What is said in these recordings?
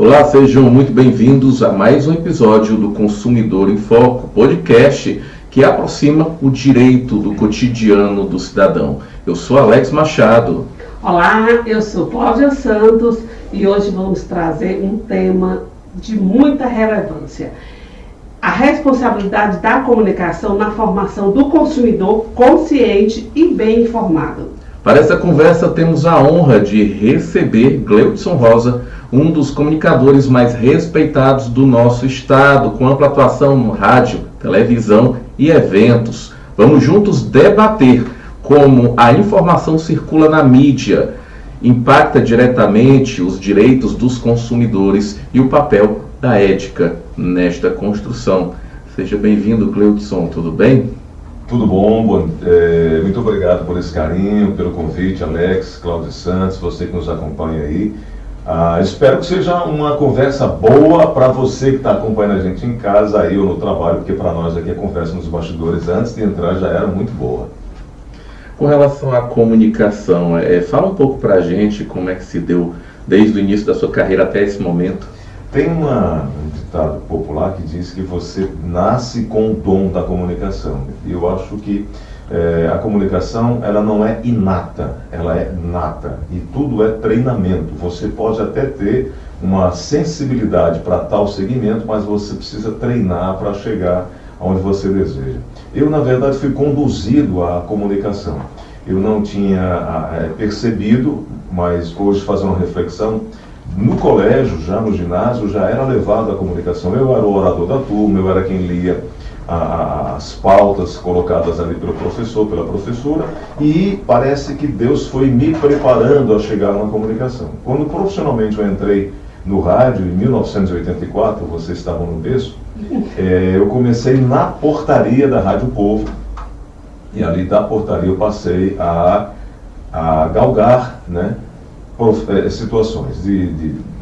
Olá, sejam muito bem-vindos a mais um episódio do Consumidor em Foco, podcast que aproxima o direito do cotidiano do cidadão. Eu sou Alex Machado. Olá, eu sou Cláudia Santos e hoje vamos trazer um tema de muita relevância. A responsabilidade da comunicação na formação do consumidor consciente e bem informado. Para essa conversa temos a honra de receber Gleudson Rosa, um dos comunicadores mais respeitados do nosso estado, com ampla atuação no rádio, televisão e eventos. Vamos juntos debater como a informação circula na mídia, impacta diretamente os direitos dos consumidores e o papel da ética nesta construção. Seja bem-vindo, Gleudson, tudo bem? Tudo bom, muito obrigado por esse carinho, pelo convite, Alex, Cláudia Santos, você que nos acompanha aí. Espero que seja uma conversa boa para você que está acompanhando a gente em casa aí ou no trabalho, porque para nós aqui a conversa nos bastidores antes de entrar já era muito boa. Com relação à comunicação, fala um pouco para a gente como é que se deu desde o início da sua carreira até esse momento. Tem um ditado popular que diz que você nasce com o dom da comunicação. E eu acho que a comunicação ela não é inata, ela é nata. E tudo é treinamento. Você pode até ter uma sensibilidade para tal segmento, mas você precisa treinar para chegar aonde você deseja. Eu, na verdade, fui conduzido à comunicação. Eu não tinha percebido, mas hoje fazendo uma reflexão, no colégio, já no ginásio, já era levado à comunicação. Eu era o orador da turma, eu era quem lia as pautas colocadas ali pelo professor, pela professora, e parece que Deus foi me preparando a chegar na comunicação. Quando profissionalmente eu entrei no rádio, em 1984, vocês estavam no berço, eu comecei na portaria da Rádio Povo, e ali da portaria eu passei a galgar, né, situações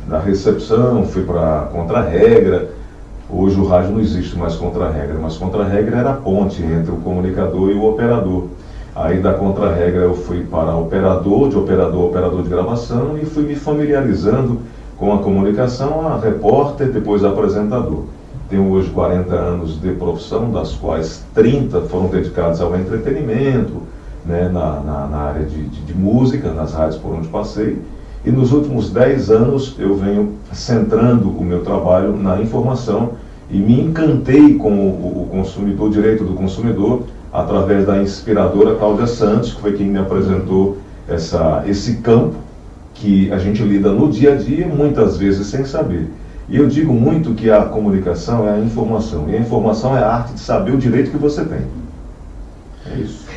da recepção, fui para contra-regra. Hoje o rádio não existe mais contra-regra, mas contra-regra era a ponte entre o comunicador e o operador. Aí da contra-regra eu fui para operador de gravação e fui me familiarizando com a comunicação, a repórter, depois apresentador. Tenho hoje 40 anos de profissão, das quais 30 foram dedicados ao entretenimento, né, na área de música, nas rádios por onde passei, e nos últimos 10 anos eu venho centrando o meu trabalho na informação e me encantei com o consumidor, o direito do consumidor, através da inspiradora Cláudia Santos, que foi quem me apresentou esse campo que a gente lida no dia a dia, muitas vezes sem saber. E eu digo muito que a comunicação é a informação, e a informação é a arte de saber o direito que você tem. É isso.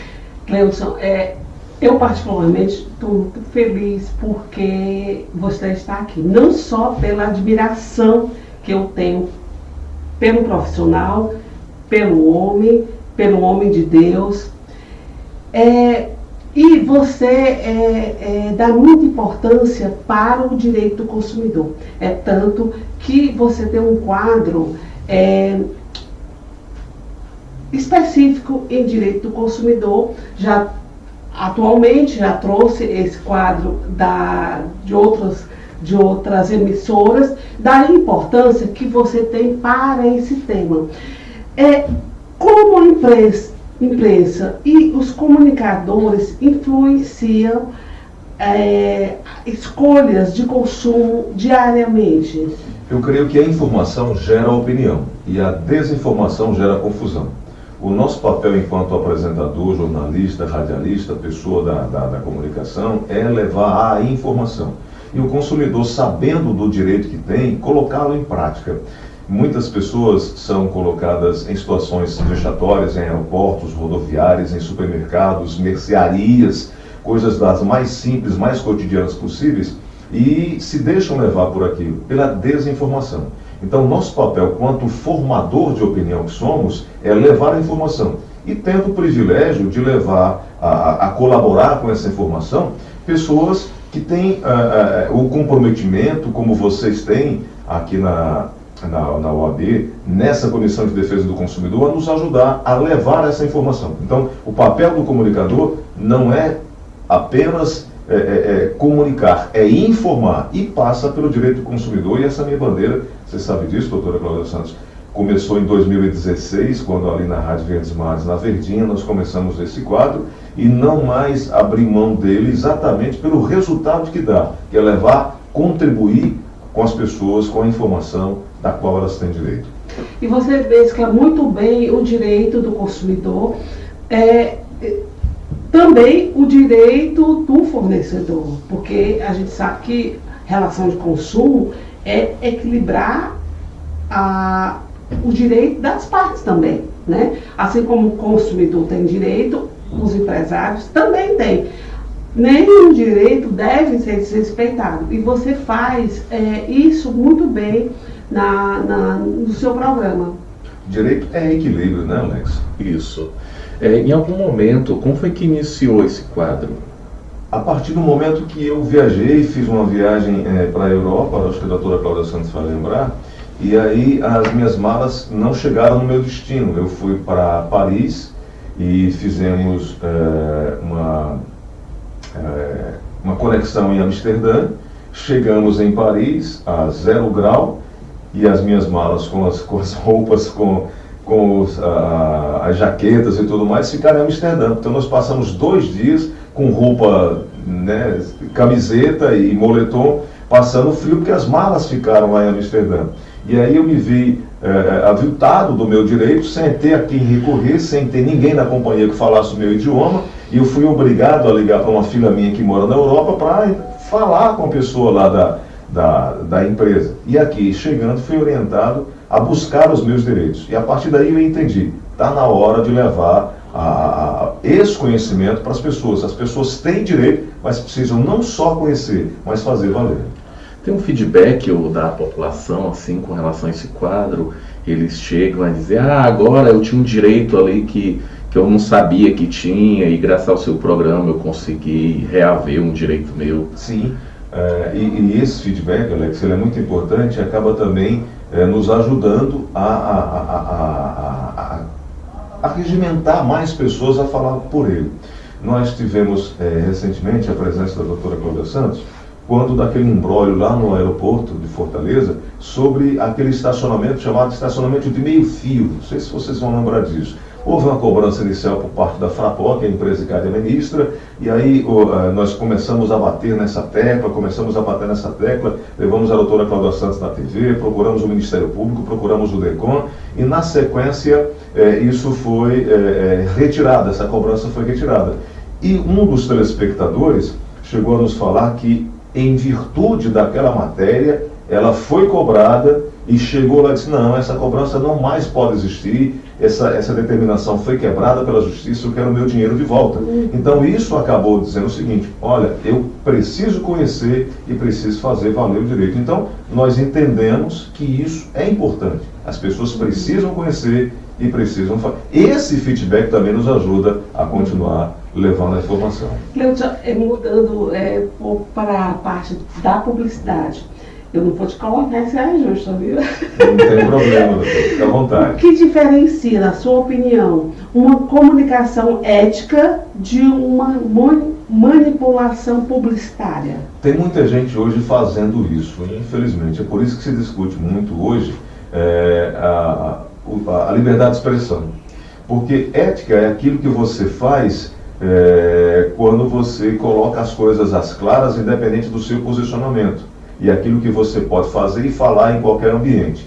Gleudson, eu particularmente estou muito feliz porque você está aqui, não só pela admiração que eu tenho pelo profissional, pelo homem de Deus, e você dá muita importância para o direito do consumidor. É tanto que você tem um quadro específico em direito do consumidor, atualmente já trouxe esse quadro de outras emissoras, da importância que você tem para esse tema. Como a imprensa e os comunicadores influenciam escolhas de consumo diariamente? Eu creio que a informação gera opinião e a desinformação gera confusão. O nosso papel enquanto apresentador, jornalista, radialista, pessoa da comunicação, é levar a informação. E o consumidor, sabendo do direito que tem, colocá-lo em prática. Muitas pessoas são colocadas em situações vexatórias, em aeroportos, rodoviárias, em supermercados, mercearias, coisas das mais simples, mais cotidianas possíveis, e se deixam levar por aquilo, pela desinformação. Então, nosso papel, quanto formador de opinião que somos, é levar a informação. E tendo o privilégio de levar a colaborar com essa informação, pessoas que têm o comprometimento, como vocês têm aqui na OAB, nessa Comissão de Defesa do Consumidor, a nos ajudar a levar essa informação. Então, o papel do comunicador não é apenas comunicar, é informar, e passa pelo direito do consumidor. E essa minha bandeira, você sabe disso, doutora Cláudia Santos, começou em 2016, quando ali na Rádio Verdes Mares, na Verdinha, nós começamos esse quadro, e não mais abrir mão dele exatamente pelo resultado que dá, que é levar, contribuir com as pessoas, com a informação da qual elas têm direito. E você mescla muito bem o direito do consumidor, também o direito do fornecedor, porque a gente sabe que relação de consumo é equilibrar o direito das partes também, né? Assim como o consumidor tem direito, os empresários também têm. Nenhum direito deve ser desrespeitado. E você faz isso muito bem no seu programa. Direito é equilíbrio, né, Alex? Isso. Em algum momento, como foi que iniciou esse quadro? A partir do momento que eu viajei, fiz uma viagem para a Europa, acho que a doutora Cláudia Santos vai lembrar, e aí as minhas malas não chegaram no meu destino. Eu fui para Paris e fizemos uma conexão em Amsterdã. Chegamos em Paris a 0 grau, e as minhas malas com as roupas, com as jaquetas e tudo mais, ficaram em Amsterdã. Então nós passamos 2 dias com roupa, né, camiseta e moletom, passando frio, porque as malas ficaram lá em Amsterdã. E aí eu me vi aviltado do meu direito, sem ter a quem recorrer, sem ter ninguém na companhia que falasse o meu idioma, e eu fui obrigado a ligar para uma filha minha que mora na Europa para falar com a pessoa lá da empresa. E aqui, chegando, fui orientado a buscar os meus direitos. E a partir daí eu entendi, está na hora de levar esse conhecimento para as pessoas. As pessoas têm direito, mas precisam não só conhecer, mas fazer valer. Tem um feedback da população, assim, com relação a esse quadro? Eles chegam a dizer, agora eu tinha um direito ali que eu não sabia que tinha, e graças ao seu programa eu consegui reaver um direito meu. Sim, e esse feedback, Alex, ele é muito importante e acaba também nos ajudando a regimentar mais pessoas a falar por ele. Nós tivemos recentemente a presença da doutora Cláudia Santos, quando daquele imbróglio lá no aeroporto de Fortaleza, sobre aquele estacionamento chamado estacionamento de meio fio. Não sei se vocês vão lembrar disso. Houve uma cobrança inicial por parte da Fraport, que é a empresa que administra, e aí nós começamos a bater nessa tecla, levamos a doutora Cláudia Santos na TV, procuramos o Ministério Público, procuramos o DECON, e na sequência isso foi retirado, essa cobrança foi retirada. E um dos telespectadores chegou a nos falar que, em virtude daquela matéria, ela foi cobrada e chegou lá e disse, não, essa cobrança não mais pode existir, essa determinação foi quebrada pela justiça, eu quero o meu dinheiro de volta. Então isso acabou dizendo o seguinte, olha, eu preciso conhecer e preciso fazer valer o direito. Então nós entendemos que isso é importante, as pessoas precisam conhecer e precisam fazer. Esse feedback também nos ajuda a continuar levando a informação. Cleuton, mudando um pouco para a parte da publicidade. Eu não vou te colocar esse justo, viu? Não tem problema, doutor. Fica à vontade. O que diferencia, na sua opinião, uma comunicação ética de uma manipulação publicitária? Tem muita gente hoje fazendo isso, infelizmente. É por isso que se discute muito hoje a liberdade de expressão. Porque ética é aquilo que você faz quando você coloca as coisas às claras, independente do seu posicionamento. E aquilo que você pode fazer e falar em qualquer ambiente.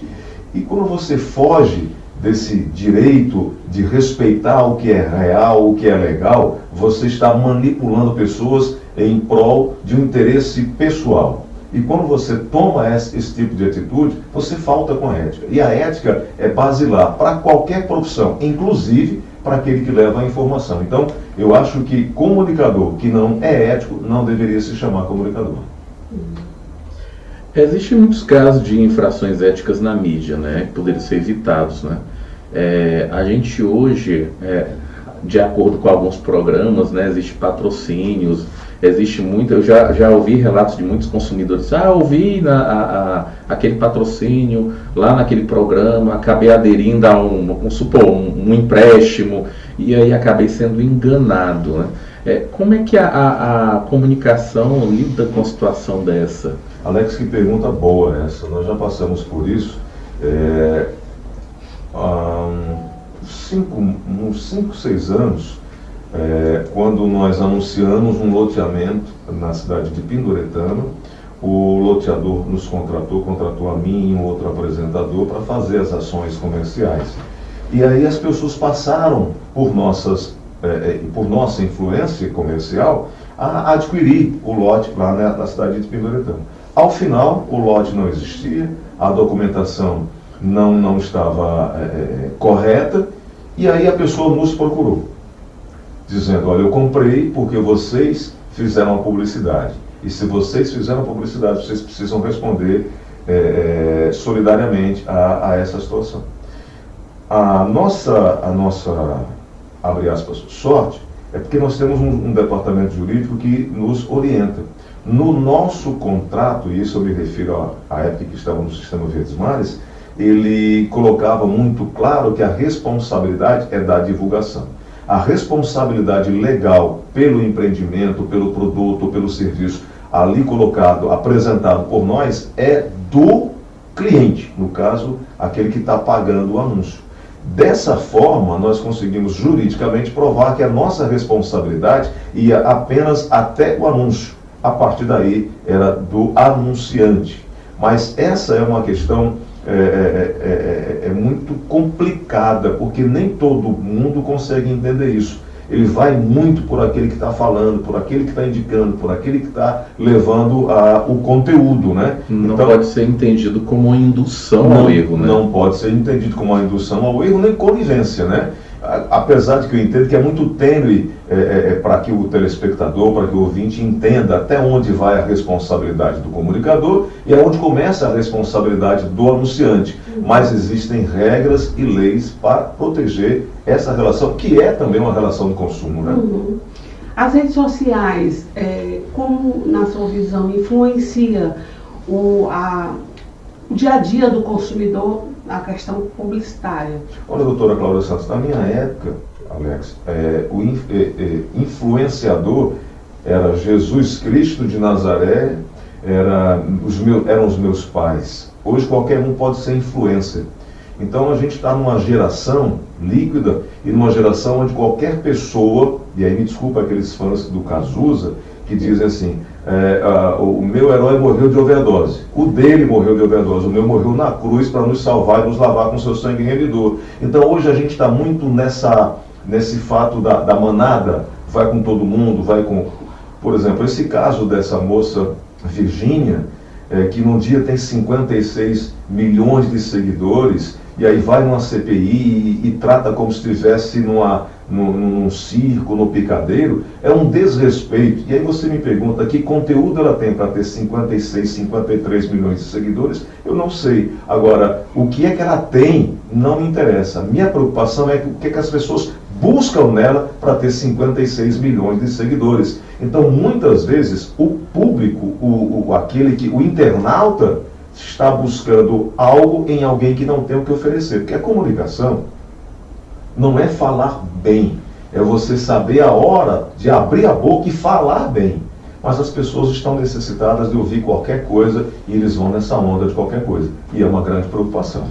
E quando você foge desse direito de respeitar o que é real, o que é legal, você está manipulando pessoas em prol de um interesse pessoal. E quando você toma esse tipo de atitude, você falta com a ética. E a ética é basilar para qualquer profissão, inclusive para aquele que leva a informação. Então, eu acho que comunicador que não é ético não deveria se chamar comunicador. Existem muitos casos de infrações éticas na mídia, né, que poderiam ser evitados, né? A gente hoje, de acordo com alguns programas, né, existe patrocínios, existe muito, eu já ouvi relatos de muitos consumidores, ouvi aquele patrocínio lá naquele programa, acabei aderindo a um empréstimo, e aí acabei sendo enganado, né? Como é que a comunicação lida com a situação dessa? Alex, que pergunta boa essa. Nós já passamos por isso. Há uns 5, 6 anos, quando nós anunciamos um loteamento na cidade de Pindoretama, o loteador nos contratou a mim e um outro apresentador para fazer as ações comerciais. E aí as pessoas passaram por nossa influência comercial a adquirir o lote lá na cidade de Pindoretama. Ao final, o lote não existia, a documentação não estava correta, e aí a pessoa nos procurou, dizendo: olha, eu comprei porque vocês fizeram a publicidade, e se vocês fizeram a publicidade, vocês precisam responder solidariamente a essa situação. A nossa, abre aspas, sorte, é porque nós temos um departamento jurídico que nos orienta. No nosso contrato, e isso eu me refiro à época que estava no Sistema Verdes Mares, ele colocava muito claro que a responsabilidade é da divulgação. A responsabilidade legal pelo empreendimento, pelo produto, pelo serviço ali colocado, apresentado por nós, é do cliente, no caso, aquele que está pagando o anúncio. Dessa forma, nós conseguimos juridicamente provar que a nossa responsabilidade ia apenas até o anúncio. A partir daí, era do anunciante. Mas essa é uma questão muito complicada, porque nem todo mundo consegue entender isso. Ele vai muito por aquele que está falando, por aquele que está indicando, por aquele que está levando o conteúdo, né? Não pode ser entendido como uma indução ao erro, né? Não pode ser entendido como uma indução ao erro, nem conivência, né? Apesar de que eu entendo que é muito tênue para que o telespectador, para que o ouvinte entenda até onde vai a responsabilidade do comunicador e aonde começa a responsabilidade do anunciante. Mas existem regras e leis para proteger essa relação, que é também uma relação de consumo, né? As redes sociais, como na sua visão, influencia o dia a dia do consumidor na questão publicitária? Olha, doutora Cláudia Santos, na minha época, Alex, o influenciador era Jesus Cristo de Nazaré, eram os meus pais. Hoje qualquer um pode ser influencer. Então a gente está numa geração líquida e numa geração onde qualquer pessoa, e aí me desculpa aqueles fãs do Cazuza, que dizem assim: o meu herói morreu de overdose, o dele morreu de overdose, o meu morreu na cruz para nos salvar e nos lavar com seu sangue remidor. Então hoje a gente está muito nesse fato da manada, vai com todo mundo, vai com... Por exemplo, esse caso dessa moça Virgínia, que num dia tem 56 milhões de seguidores, e aí vai numa CPI e trata como se estivesse num circo, no picadeiro, é um desrespeito. E aí você me pergunta que conteúdo ela tem para ter 56, 53 milhões de seguidores? Eu não sei. Agora, o que é que ela tem não me interessa. Minha preocupação é o que é que as pessoas buscam nela para ter 56 milhões de seguidores. Então, muitas vezes, o público, o internauta, está buscando algo em alguém que não tem o que oferecer. Porque a comunicação não é falar bem, é você saber a hora de abrir a boca e falar bem. Mas as pessoas estão necessitadas de ouvir qualquer coisa e eles vão nessa onda de qualquer coisa. E é uma grande preocupação.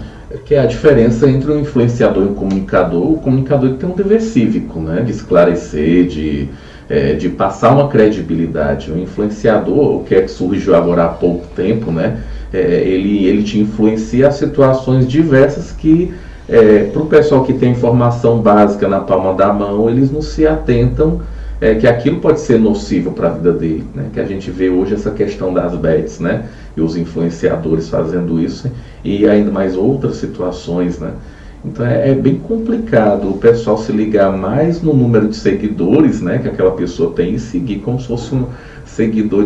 Que é a diferença entre um influenciador e um comunicador. O comunicador tem um dever cívico, né, de esclarecer, de passar uma credibilidade. O influenciador, o que é que surgiu agora há pouco tempo, né, ele te influencia a situações diversas que, para o pessoal que tem informação básica na palma da mão, eles não se atentam que aquilo pode ser nocivo para a vida dele, né? Que a gente vê hoje essa questão das bets, né? E os influenciadores fazendo isso, e ainda mais outras situações, né? Então é bem complicado o pessoal se ligar mais no número de seguidores, né, que aquela pessoa tem, e seguir como se fosse um seguidor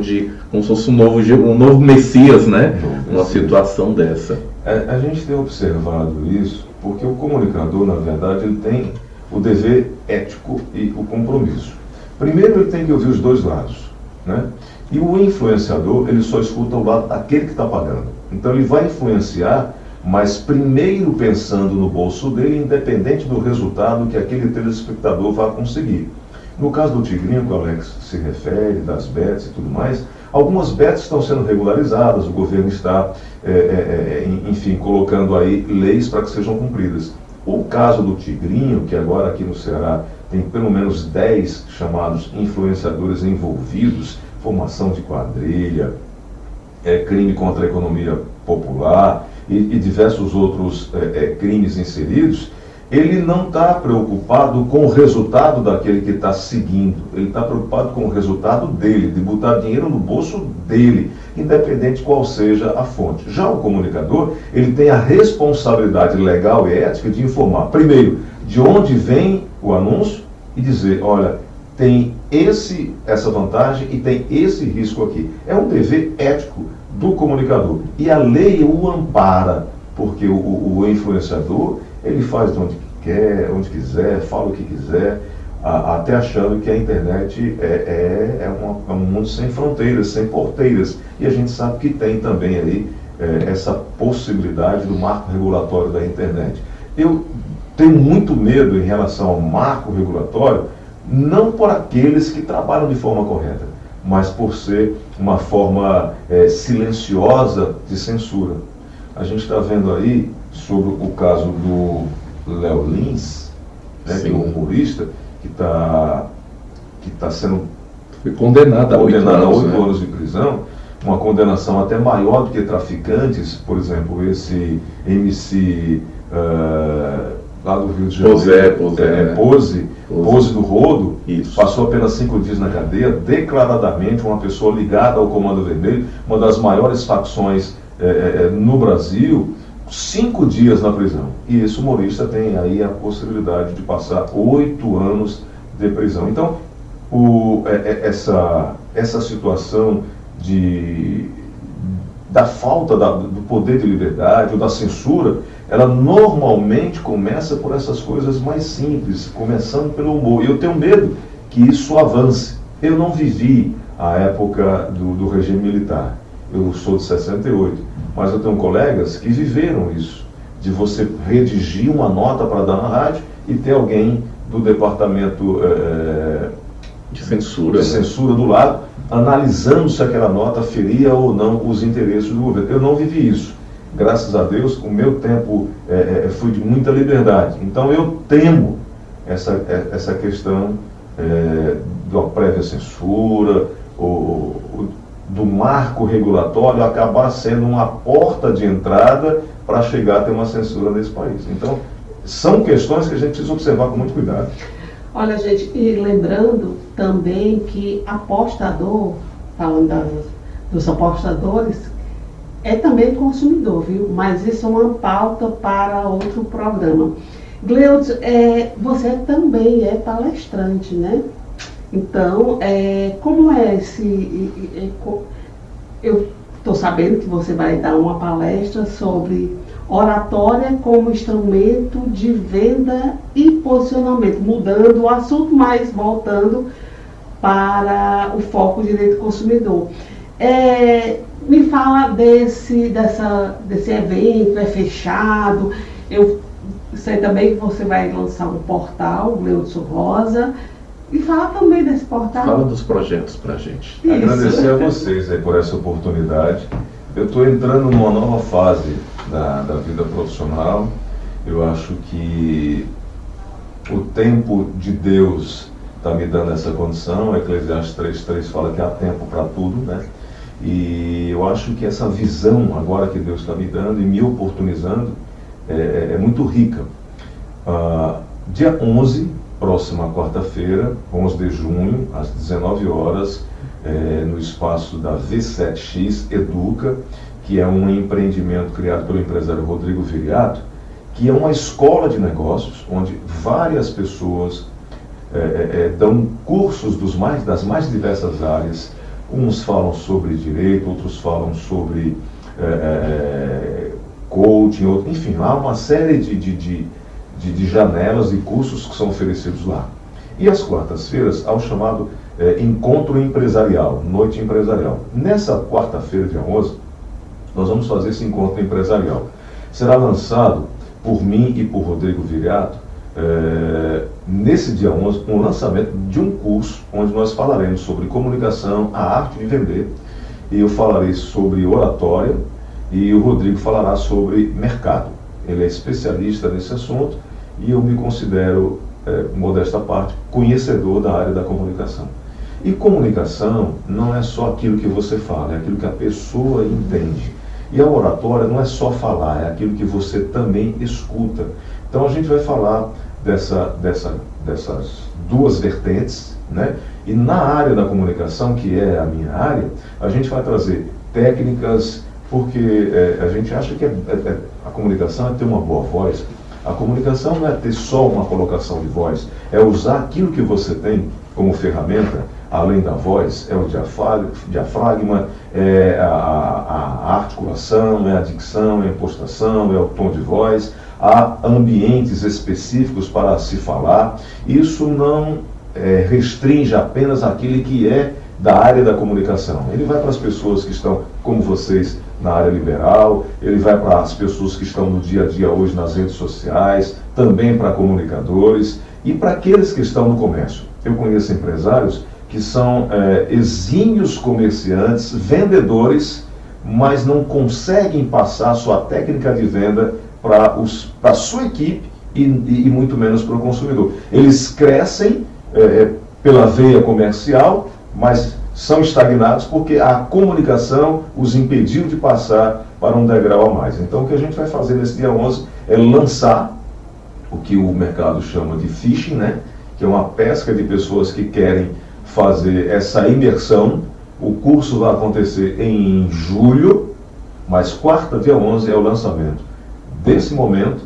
como se fosse um novo Messias, né? Uma situação dessa. A gente tem observado isso porque o comunicador, na verdade, ele tem o dever ético e o compromisso. Primeiro, ele tem que ouvir os dois lados, né? E o influenciador, ele só escuta o lado daquele que está pagando. Então ele vai influenciar, mas primeiro pensando no bolso dele, independente do resultado que aquele telespectador vai conseguir. No caso do Tigrinho, que o Alex se refere, das bets e tudo mais, algumas bets estão sendo regularizadas, o governo está, enfim, colocando aí leis para que sejam cumpridas. O caso do Tigrinho, que agora aqui no Ceará tem pelo menos 10 chamados influenciadores envolvidos, formação de quadrilha, crime contra a economia popular e diversos outros crimes inseridos, ele não está preocupado com o resultado daquele que está seguindo, ele está preocupado com o resultado dele, de botar dinheiro no bolso dele, independente qual seja a fonte. Já o comunicador, ele tem a responsabilidade legal e ética de informar, primeiro, de onde vem o anúncio e dizer, olha, tem essa vantagem e tem esse risco aqui. É um dever ético do comunicador. E a lei o ampara, porque o influenciador, ele faz de onde quer, onde quiser, fala o que quiser, até achando que a internet é um mundo sem fronteiras, sem porteiras. E a gente sabe que tem também aí essa possibilidade do marco regulatório da internet. Eu tenho muito medo em relação ao marco regulatório, não por aqueles que trabalham de forma correta, mas por ser uma forma silenciosa de censura. A gente está vendo aí sobre o caso do Léo Lins, né, que é um humorista que está sendo foi condenado a 8 anos de prisão, uma condenação até maior do que traficantes, por exemplo, esse MC lá do Rio de Janeiro, Pose do Rodo, isso. Passou apenas 5 dias na cadeia, declaradamente uma pessoa ligada ao Comando Vermelho, uma das maiores facções no Brasil, 5 dias na prisão. E esse humorista tem aí a possibilidade de passar 8 anos de prisão. Então, essa situação da falta do poder de liberdade ou da censura, ela normalmente começa por essas coisas mais simples, começando pelo humor. E eu tenho medo que isso avance. Eu não vivi a época do regime militar. Eu sou de 68, mas eu tenho colegas que viveram isso, de você redigir uma nota para dar na rádio e ter alguém do departamento de censura do lado, analisando se aquela nota feria ou não os interesses do governo. Eu não vivi isso. Graças a Deus, o meu tempo foi de muita liberdade. Então eu temo essa questão da prévia censura, do marco regulatório acabar sendo uma porta de entrada para chegar a ter uma censura nesse país. Então, são questões que a gente precisa observar com muito cuidado. Olha, gente, e lembrando também que apostador, falando dos apostadores, é também consumidor, viu? Mas isso é uma pauta para outro programa. Gleudson, você também é palestrante, né? Então, como é eu estou sabendo que você vai dar uma palestra sobre oratória como instrumento de venda e posicionamento, mudando o assunto, mas voltando para o foco direito do consumidor. Me fala desse evento, é fechado. Eu sei também que você vai lançar um portal, Gleudson Rosa. E fala também desse portal. Fala dos projetos pra gente. Isso. Agradecer a vocês por essa oportunidade. Eu estou entrando numa nova fase da vida profissional. Eu acho que o tempo de Deus está me dando essa condição. Eclesiastes 3:3 fala que há tempo para tudo, né? E eu acho que essa visão agora que Deus está me dando e me oportunizando é muito rica. Dia 11, próxima quarta-feira, 11 de junho, às 19 horas, no espaço da V7X Educa, que é um empreendimento criado pelo empresário Rodrigo Viriato, que é uma escola de negócios, onde várias pessoas dão cursos das mais diversas áreas. Uns falam sobre direito, outros falam sobre coaching, enfim, há uma série de janelas e cursos que são oferecidos lá. E às quartas-feiras, há o chamado encontro empresarial, noite empresarial. Nessa quarta-feira, dia 11, nós vamos fazer esse encontro empresarial. Será lançado por mim e por Rodrigo Viriato nesse dia 11, um lançamento de um curso onde nós falaremos sobre comunicação, a arte de vender, e eu falarei sobre oratória, e o Rodrigo falará sobre mercado. Ele é especialista nesse assunto e eu me considero, modesta parte, conhecedor da área da comunicação. E comunicação não é só aquilo que você fala, é aquilo que a pessoa entende. E a oratória não é só falar, é aquilo que você também escuta. Então a gente vai falar dessas duas vertentes, né? E na área da comunicação, que é a minha área, a gente vai trazer técnicas, porque a gente acha que a comunicação é ter uma boa voz. A comunicação não é ter só uma colocação de voz, é usar aquilo que você tem como ferramenta, além da voz, é o diafragma, é a articulação, é a dicção, é a impostação, é o tom de voz. Há ambientes específicos para se falar. Isso não restringe apenas aquele que é da área da comunicação. Ele vai para as pessoas que estão, como vocês, na área liberal, ele vai para as pessoas que estão no dia a dia hoje nas redes sociais, também para comunicadores e para aqueles que estão no comércio. Eu conheço empresários que são exímios comerciantes, vendedores, mas não conseguem passar sua técnica de venda para a sua equipe e muito menos para o consumidor. Eles crescem pela veia comercial, mas são estagnados porque a comunicação os impediu de passar para um degrau a mais. Então o que a gente vai fazer nesse dia 11 é lançar o que o mercado chama de phishing, né? Que é uma pesca de pessoas que querem fazer essa imersão. O curso vai acontecer em julho, mas quarta, dia 11, é o lançamento desse momento,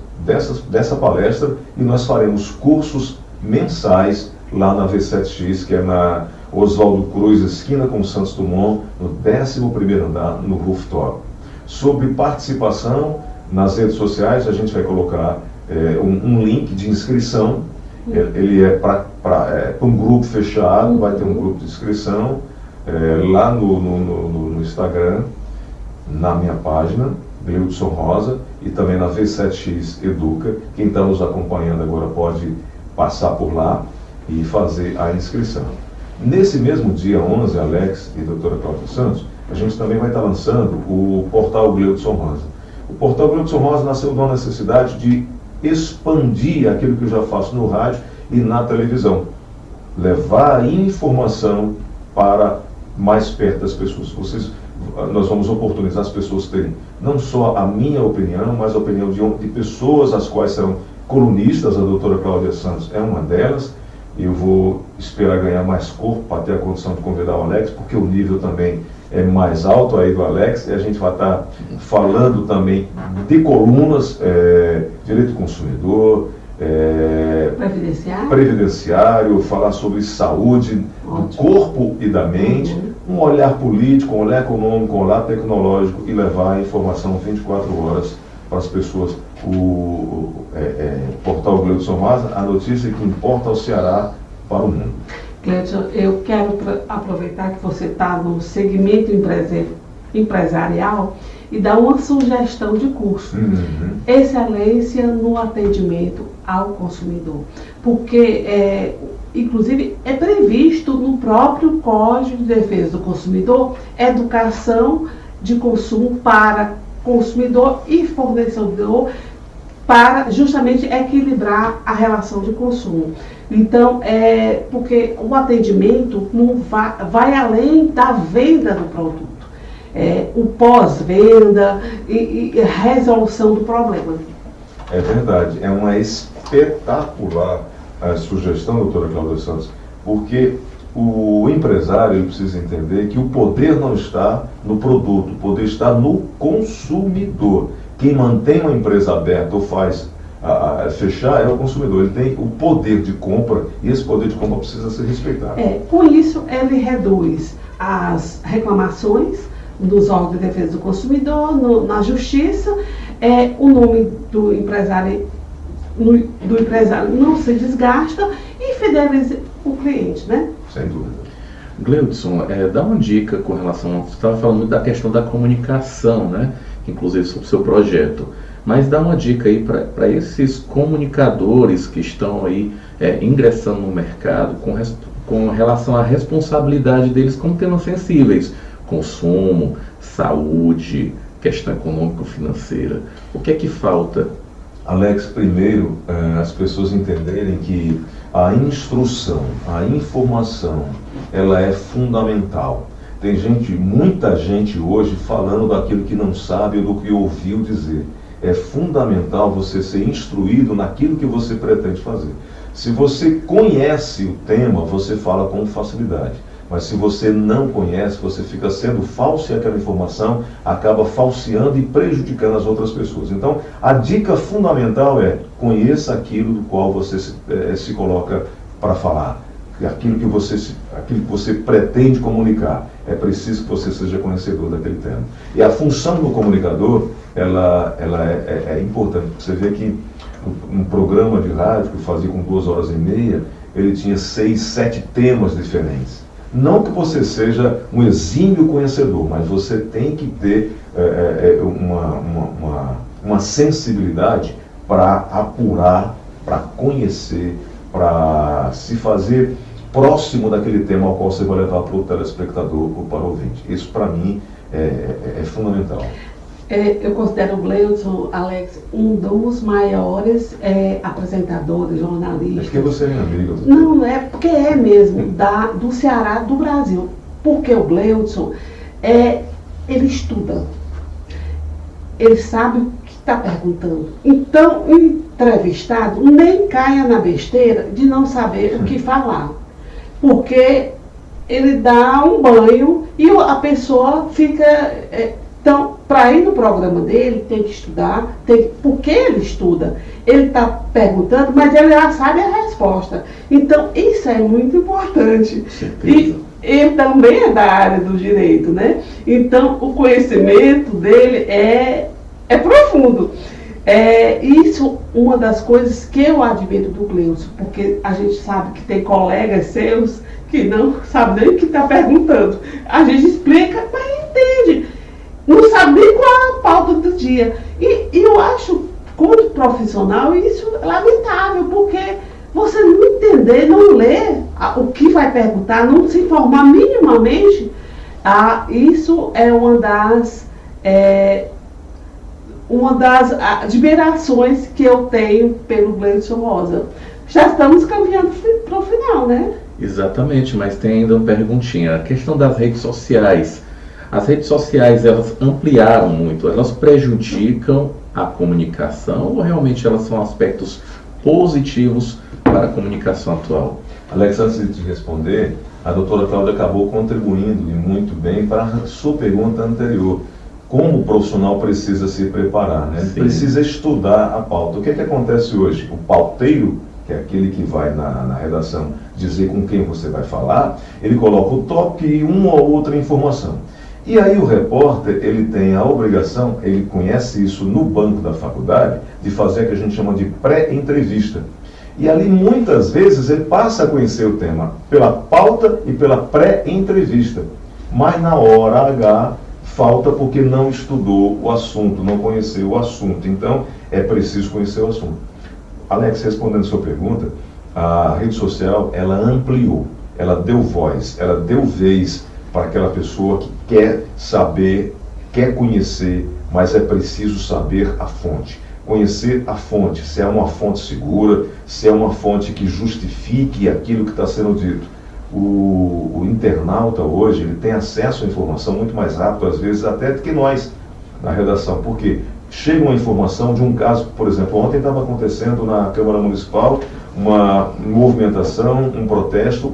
dessa palestra, e nós faremos cursos mensais lá na V7X, que é na Oswaldo Cruz, esquina com Santos Dumont, no 11º andar, no rooftop. Sobre participação nas redes sociais, a gente vai colocar um link de inscrição. Ele é para um grupo fechado, vai ter um grupo de inscrição lá no Instagram, na minha página, Gleudson Rosa, e também na V7X Educa. Quem está nos acompanhando agora pode passar por lá e fazer a inscrição. Nesse mesmo dia 11, Alex e doutora Cláudia Santos, a gente também vai estar lançando o portal Gleudson Rosa. O portal Gleudson Rosa nasceu de uma necessidade de expandir aquilo que eu já faço no rádio e na televisão. Levar informação para mais perto das pessoas. Nós vamos oportunizar as pessoas terem não só a minha opinião, mas a opinião de pessoas as quais serão colunistas. A doutora Cláudia Santos é uma delas. Eu vou esperar ganhar mais corpo para ter a condição de convidar o Alex, porque o nível também é mais alto aí do Alex, e a gente vai estar falando também de colunas, direito do consumidor, previdenciário, falar sobre saúde do corpo e da mente, um olhar político, um olhar econômico, um olhar tecnológico, e levar a informação 24 horas para as pessoas. O portal Gleudson Rosa, a notícia que importa ao Ceará para o mundo. Gleudson, eu quero aproveitar que você está no segmento empresarial e dar uma sugestão de curso. Excelência no atendimento ao consumidor. Porque, inclusive, é previsto no próprio Código de Defesa do Consumidor educação de consumo para consumidor e fornecedor, para justamente equilibrar a relação de consumo. Então, porque o atendimento não vai além da venda do produto. O pós-venda e resolução do problema. É verdade, é uma espetacular sugestão, doutora Cláudia Santos, porque o empresário ele precisa entender que o poder não está no produto, o poder está no consumidor. Quem mantém uma empresa aberta ou faz fechar é o consumidor. Ele tem o poder de compra e esse poder de compra precisa ser respeitado. Com isso, ele reduz as reclamações dos órgãos de defesa do consumidor, na justiça, o nome do empresário não se desgasta e fideliza o cliente, né? Sem dúvida. Gleudson, dá uma dica com relação, você estava falando muito da questão da comunicação, né? Inclusive sobre o seu projeto. mas dá uma dica aí para esses comunicadores que estão aí ingressando no mercado com relação à responsabilidade deles como temas sensíveis, consumo, saúde, questão econômico-financeira. O que é que falta? Alex, primeiro, as pessoas entenderem que a instrução, a informação, ela é fundamental. Tem muita gente hoje falando daquilo que não sabe ou do que ouviu dizer. É fundamental você ser instruído naquilo que você pretende fazer. Se você conhece o tema, você fala com facilidade. Mas se você não conhece, você fica sendo falso e aquela informação acaba falseando e prejudicando as outras pessoas. Então, a dica fundamental é: conheça aquilo do qual você se coloca para falar. Aquilo que você pretende comunicar. É preciso que você seja conhecedor daquele tema. E a função do comunicador, ela é importante. Você vê que um programa de rádio que eu fazia com 2h30, ele tinha 6, 7 temas diferentes. Não que você seja um exímio conhecedor, mas você tem que ter uma sensibilidade para apurar, para conhecer, para se fazer próximo daquele tema ao qual você vai levar para o telespectador ou para o ouvinte. Isso, para mim, é fundamental. Eu considero o Gleudson, Alex, um dos maiores apresentadores, jornalistas. É porque você é minha amiga. Não, é porque é mesmo, do Ceará, do Brasil. Porque o Gleudson, ele estuda. Ele sabe o que está perguntando. Então, o entrevistado nem caia na besteira de não saber o que falar. Porque ele dá um banho e a pessoa fica... Então, para ir no programa dele, tem que estudar, porque ele estuda. Ele está perguntando, mas ele já sabe a resposta. Então, isso é muito importante. E ele também é da área do direito, né? Então, o conhecimento dele é profundo. Isso, uma das coisas que eu admiro do Gleudson, porque a gente sabe que tem colegas seus que não sabem nem o que está perguntando. A gente explica, mas entende. Não sabe nem qual é a pauta do dia. E eu acho, como profissional, isso é lamentável, porque você não entender, não ler o que vai perguntar, não se informar minimamente, isso é uma das admirações que eu tenho pelo Gleudson Rosa. Já estamos caminhando para o final, né? Exatamente, mas tem ainda uma perguntinha. A questão das redes sociais. As redes sociais, elas ampliaram muito, elas prejudicam a comunicação ou realmente elas são aspectos positivos para a comunicação atual? Alex, antes de te responder, a doutora Cláudia acabou contribuindo e muito bem para a sua pergunta anterior. Como o profissional precisa se preparar, né? Ele precisa estudar a pauta. O que é que acontece hoje? O pauteiro, que é aquele que vai na redação dizer com quem você vai falar, ele coloca o tópico e uma ou outra informação. E aí o repórter, ele tem a obrigação, ele conhece isso no banco da faculdade, de fazer o que a gente chama de pré-entrevista. E ali muitas vezes ele passa a conhecer o tema pela pauta e pela pré-entrevista. Mas na hora H falta porque não estudou o assunto, não conheceu o assunto. Então é preciso conhecer o assunto. Alex, respondendo a sua pergunta, a rede social, ela ampliou, ela deu voz, ela deu vez para aquela pessoa que quer saber, quer conhecer, mas é preciso saber a fonte. Conhecer a fonte, se é uma fonte segura, se é uma fonte que justifique aquilo que está sendo dito. O internauta hoje, ele tem acesso à informação muito mais rápido, às vezes, até do que nós, na redação. Por quê? Chega uma informação de um caso, por exemplo, ontem estava acontecendo na Câmara Municipal uma movimentação, um protesto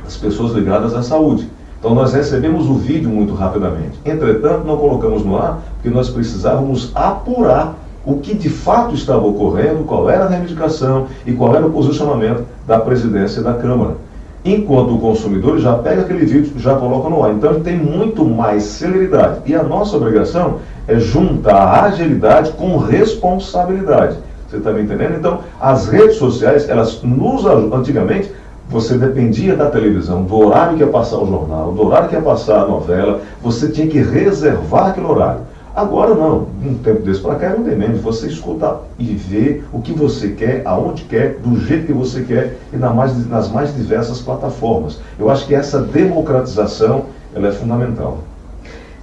das pessoas ligadas à saúde. Então nós recebemos o vídeo muito rapidamente. Entretanto, não colocamos no ar, porque nós precisávamos apurar o que de fato estava ocorrendo, qual era a reivindicação e qual era o posicionamento da presidência da Câmara. Enquanto o consumidor já pega aquele vídeo e já coloca no ar. Então ele tem muito mais celeridade. E a nossa obrigação é juntar a agilidade com responsabilidade. Você está me entendendo? Então, as redes sociais, elas nos ajudam. Antigamente, você dependia da televisão, do horário que ia passar o jornal, do horário que ia passar a novela, você tinha que reservar aquele horário. Agora não, um tempo desse para cá não tem menos. Você escuta e vê o que você quer, aonde quer, do jeito que você quer e nas mais diversas plataformas. Eu acho que essa democratização ela é fundamental.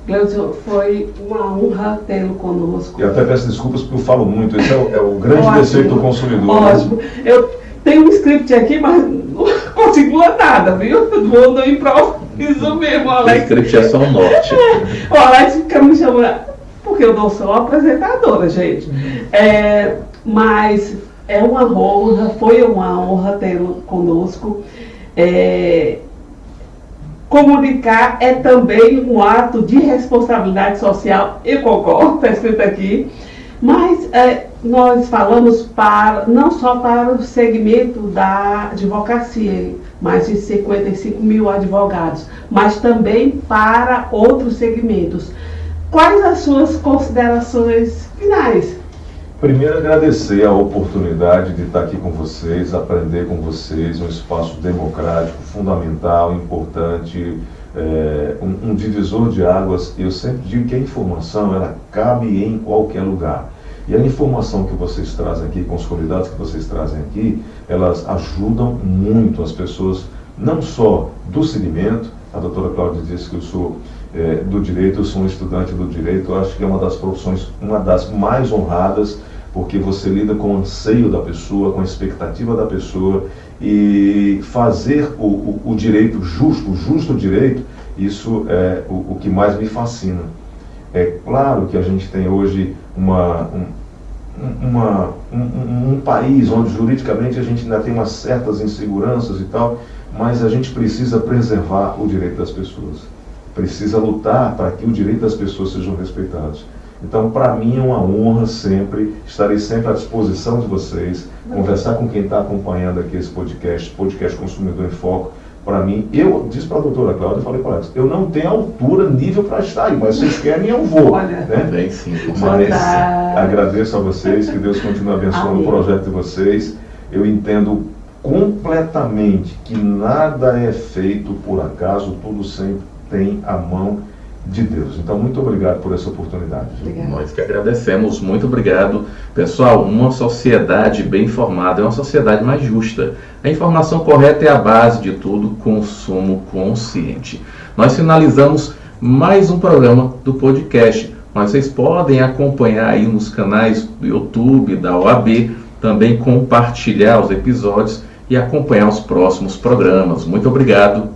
Gleudson, foi uma honra tê-lo conosco. E até peço desculpas porque eu falo muito, esse é o grande defeito do consumidor. Ótimo. Eu tenho um script aqui, mas não consigo ler nada, viu? Vou no improviso mesmo, Alex. O script é só o norte. O Alex fica me chamando, porque eu não sou apresentadora, gente. Mas é uma honra, foi uma honra tê-lo conosco. Comunicar é também um ato de responsabilidade social, eu concordo, está escrito aqui, mas nós falamos não só para o segmento da advocacia, mais de 55 mil advogados, mas também para outros segmentos. Quais as suas considerações finais? Primeiro, agradecer a oportunidade de estar aqui com vocês, aprender com vocês, um espaço democrático, fundamental, importante, um divisor de águas. Eu sempre digo que a informação, ela cabe em qualquer lugar. E a informação que vocês trazem aqui, com os convidados que vocês trazem aqui, elas ajudam muito as pessoas, não só do segmento. A doutora Cláudia disse que eu sou do direito, eu sou um estudante do direito. Eu acho que é uma das profissões, uma das mais honradas, porque você lida com o anseio da pessoa, com a expectativa da pessoa, e fazer o direito justo, o justo direito, isso é o que mais me fascina. É claro que a gente tem hoje um país onde juridicamente a gente ainda tem umas certas inseguranças e tal, mas a gente precisa preservar o direito das pessoas. Precisa lutar para que o direito das pessoas sejam respeitados. Então, para mim é uma honra sempre, estarei sempre à disposição de vocês, conversar com quem está acompanhando aqui esse podcast Consumidor em Foco. Para mim, eu disse para a doutora Cláudia, falei para ela, eu não tenho altura, nível para estar aí, mas vocês querem, eu vou. Olha, né? Bem sim, Mas agradeço a vocês, que Deus continue abençoando o projeto de vocês. Eu entendo completamente que nada é feito por acaso, tudo sempre tem a mão de Deus. Então, muito obrigado por essa oportunidade. Obrigada. Nós que agradecemos, muito obrigado. Pessoal, uma sociedade bem informada é uma sociedade mais justa. A informação correta é a base de tudo, consumo consciente. Nós finalizamos mais um programa do podcast, mas vocês podem acompanhar aí nos canais do YouTube, da OAB, também compartilhar os episódios e acompanhar os próximos programas. Muito obrigado